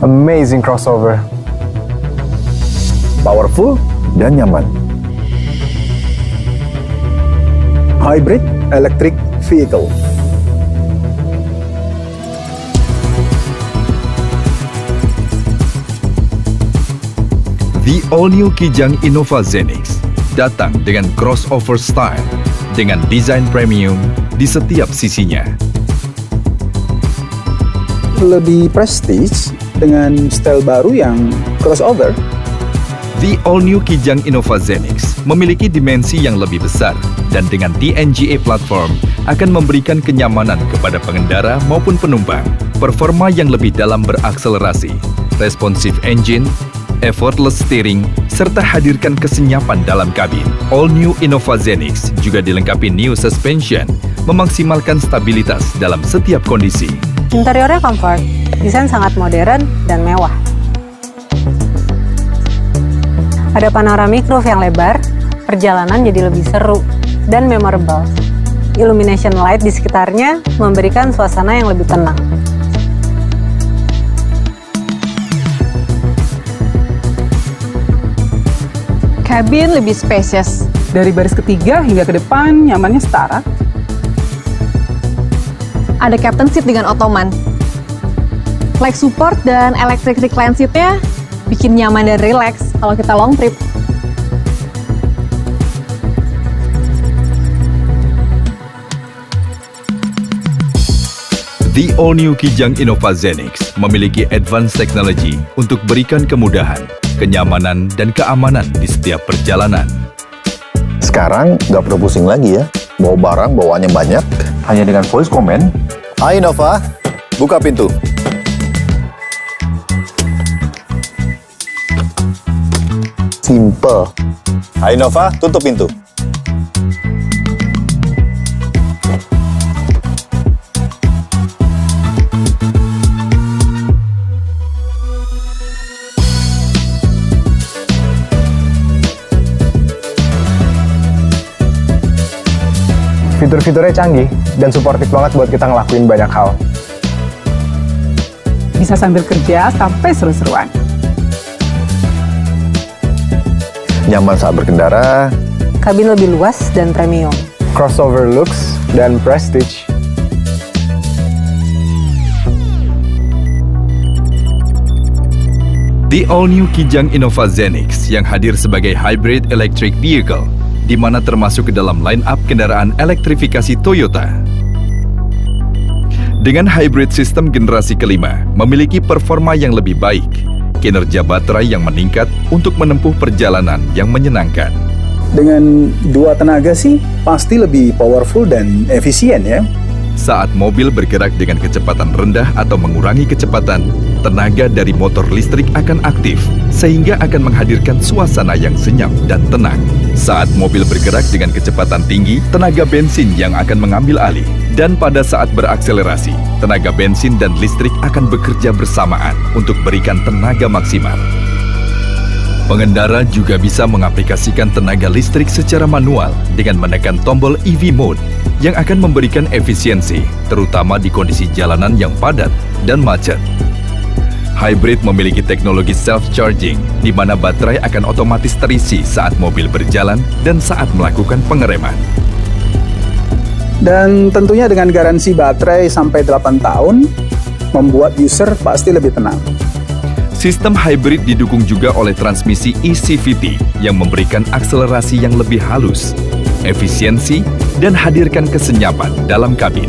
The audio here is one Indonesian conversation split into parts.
Amazing crossover. Powerful dan nyaman. Hybrid electric vehicle. The all-new Kijang Innova Zenix datang dengan crossover style dengan desain premium di setiap sisinya. Lebih prestige dengan style baru yang crossover. The all-new Kijang Innova Zenix memiliki dimensi yang lebih besar dan dengan TNGA platform akan memberikan kenyamanan kepada pengendara maupun penumpang. Performa yang lebih dalam berakselerasi, responsive engine, effortless steering, serta hadirkan kesenyapan dalam kabin. All new Innova Zenix juga dilengkapi new suspension, memaksimalkan stabilitas dalam setiap kondisi. Interiornya comfort, desain sangat modern dan mewah. Ada panoramic roof yang lebar, perjalanan jadi lebih seru dan memorable. Illumination light di sekitarnya memberikan suasana yang lebih tenang. Kabin lebih spacious. Dari baris ketiga hingga ke depan, nyamannya setara. Ada captain seat dengan ottoman. Leg support dan electric recline seat-nya bikin nyaman dan relax kalau kita long trip. The all-new Kijang Innova Zenix memiliki advanced technology untuk berikan kemudahan, kenyamanan, dan keamanan di setiap perjalanan. Sekarang nggak perlu pusing lagi ya. Bawa barang bawaannya banyak. Hanya dengan voice command. Hai Innova, buka pintu. Simple. Hai Innova, tutup pintu. Fitur-fiturnya canggih dan suportif banget buat kita ngelakuin banyak hal. Bisa sambil kerja sampai seru-seruan. Nyaman saat berkendara. Kabin lebih luas dan premium. Crossover looks dan prestige. The all-new Kijang Innova Zenix yang hadir sebagai hybrid electric vehicle, di mana termasuk ke dalam line-up kendaraan elektrifikasi Toyota. Dengan hybrid sistem generasi kelima, memiliki performa yang lebih baik, kinerja baterai yang meningkat untuk menempuh perjalanan yang menyenangkan. Dengan dua tenaga sih, pasti lebih powerful dan efisien ya. Saat mobil bergerak dengan kecepatan rendah atau mengurangi kecepatan, tenaga dari motor listrik akan aktif, sehingga akan menghadirkan suasana yang senyap dan tenang. Saat mobil bergerak dengan kecepatan tinggi, tenaga bensin yang akan mengambil alih. Dan pada saat berakselerasi, tenaga bensin dan listrik akan bekerja bersamaan untuk berikan tenaga maksimal. Pengendara juga bisa mengaplikasikan tenaga listrik secara manual dengan menekan tombol EV Mode yang akan memberikan efisiensi, terutama di kondisi jalanan yang padat dan macet. Hybrid memiliki teknologi self-charging, di mana baterai akan otomatis terisi saat mobil berjalan dan saat melakukan pengereman. Dan tentunya dengan garansi baterai sampai 8 tahun, membuat user pasti lebih tenang. Sistem hybrid didukung juga oleh transmisi eCVT yang memberikan akselerasi yang lebih halus, efisiensi, dan hadirkan kesenyapan dalam kabin.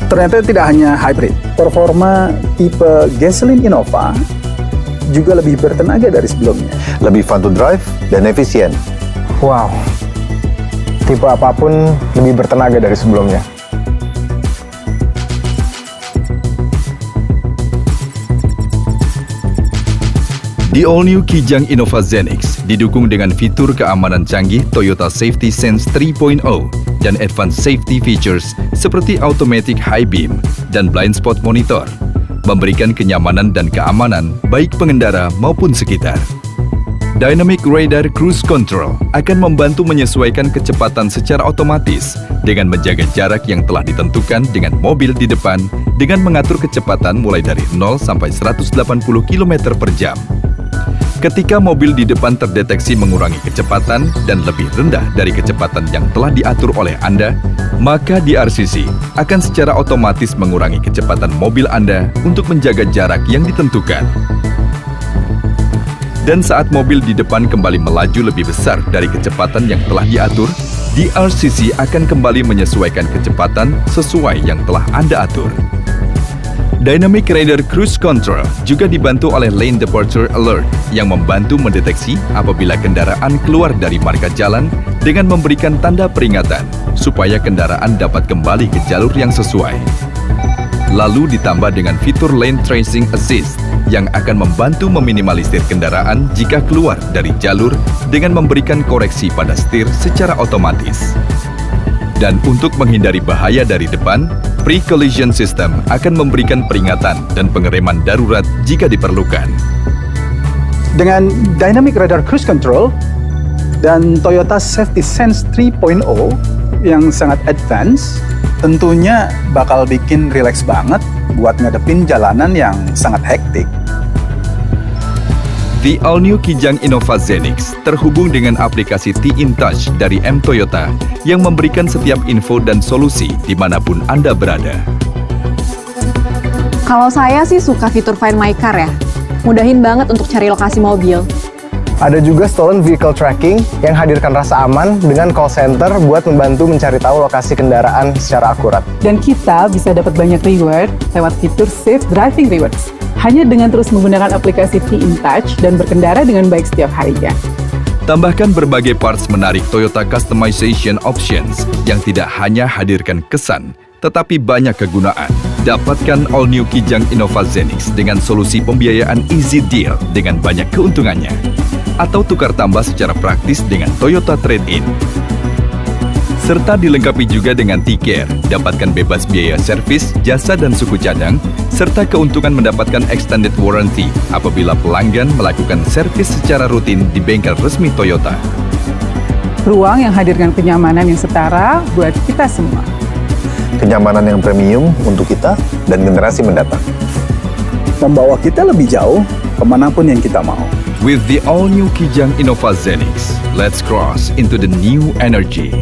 Ternyata tidak hanya hybrid, performa tipe gasoline Innova juga lebih bertenaga dari sebelumnya. Lebih fun to drive dan efisien. Wow, tipe apapun lebih bertenaga dari sebelumnya. The all-new Kijang Innova Zenix didukung dengan fitur keamanan canggih Toyota Safety Sense 3.0 dan advanced safety features seperti automatic high beam dan blind spot monitor, memberikan kenyamanan dan keamanan baik pengendara maupun sekitar. Dynamic Radar Cruise Control akan membantu menyesuaikan kecepatan secara otomatis dengan menjaga jarak yang telah ditentukan dengan mobil di depan dengan mengatur kecepatan mulai dari 0 sampai 180 km per jam. Ketika mobil di depan terdeteksi mengurangi kecepatan dan lebih rendah dari kecepatan yang telah diatur oleh Anda, maka DRCC akan secara otomatis mengurangi kecepatan mobil Anda untuk menjaga jarak yang ditentukan. Dan saat mobil di depan kembali melaju lebih besar dari kecepatan yang telah diatur, DRCC akan kembali menyesuaikan kecepatan sesuai yang telah Anda atur. Dynamic Radar Cruise Control juga dibantu oleh Lane Departure Alert yang membantu mendeteksi apabila kendaraan keluar dari marka jalan dengan memberikan tanda peringatan supaya kendaraan dapat kembali ke jalur yang sesuai. Lalu ditambah dengan fitur Lane Tracing Assist yang akan membantu meminimalisir kendaraan jika keluar dari jalur dengan memberikan koreksi pada setir secara otomatis. Dan untuk menghindari bahaya dari depan, Pre-Collision System akan memberikan peringatan dan pengereman darurat jika diperlukan. Dengan Dynamic Radar Cruise Control dan Toyota Safety Sense 3.0 yang sangat advance, tentunya bakal bikin rileks banget buat ngadepin jalanan yang sangat hektik. The all-new Kijang Innova Zenix terhubung dengan aplikasi T-InTouch dari M Toyota yang memberikan setiap info dan solusi dimanapun Anda berada. Kalau saya sih suka fitur Find My Car ya. Mudahin banget untuk cari lokasi mobil. Ada juga Stolen Vehicle Tracking yang hadirkan rasa aman dengan call center buat membantu mencari tahu lokasi kendaraan secara akurat. Dan kita bisa dapat banyak reward lewat fitur Safe Driving Rewards. Hanya dengan terus menggunakan aplikasi T-InTouch dan berkendara dengan baik setiap harinya. Tambahkan berbagai parts menarik Toyota Customization Options yang tidak hanya hadirkan kesan, tetapi banyak kegunaan. Dapatkan All New Kijang Innova Zenix dengan solusi pembiayaan Easy Deal dengan banyak keuntungannya. Atau tukar tambah secara praktis dengan Toyota Trade-in. Serta dilengkapi juga dengan T-Care, dapatkan bebas biaya servis, jasa dan suku cadang, serta keuntungan mendapatkan extended warranty apabila pelanggan melakukan servis secara rutin di bengkel resmi Toyota. Ruang yang hadirkan kenyamanan yang setara buat kita semua. Kenyamanan yang premium untuk kita dan generasi mendatang. Membawa kita lebih jauh kemanapun yang kita mau. With the all-new Kijang Innova Zenix, let's cross into the new energy.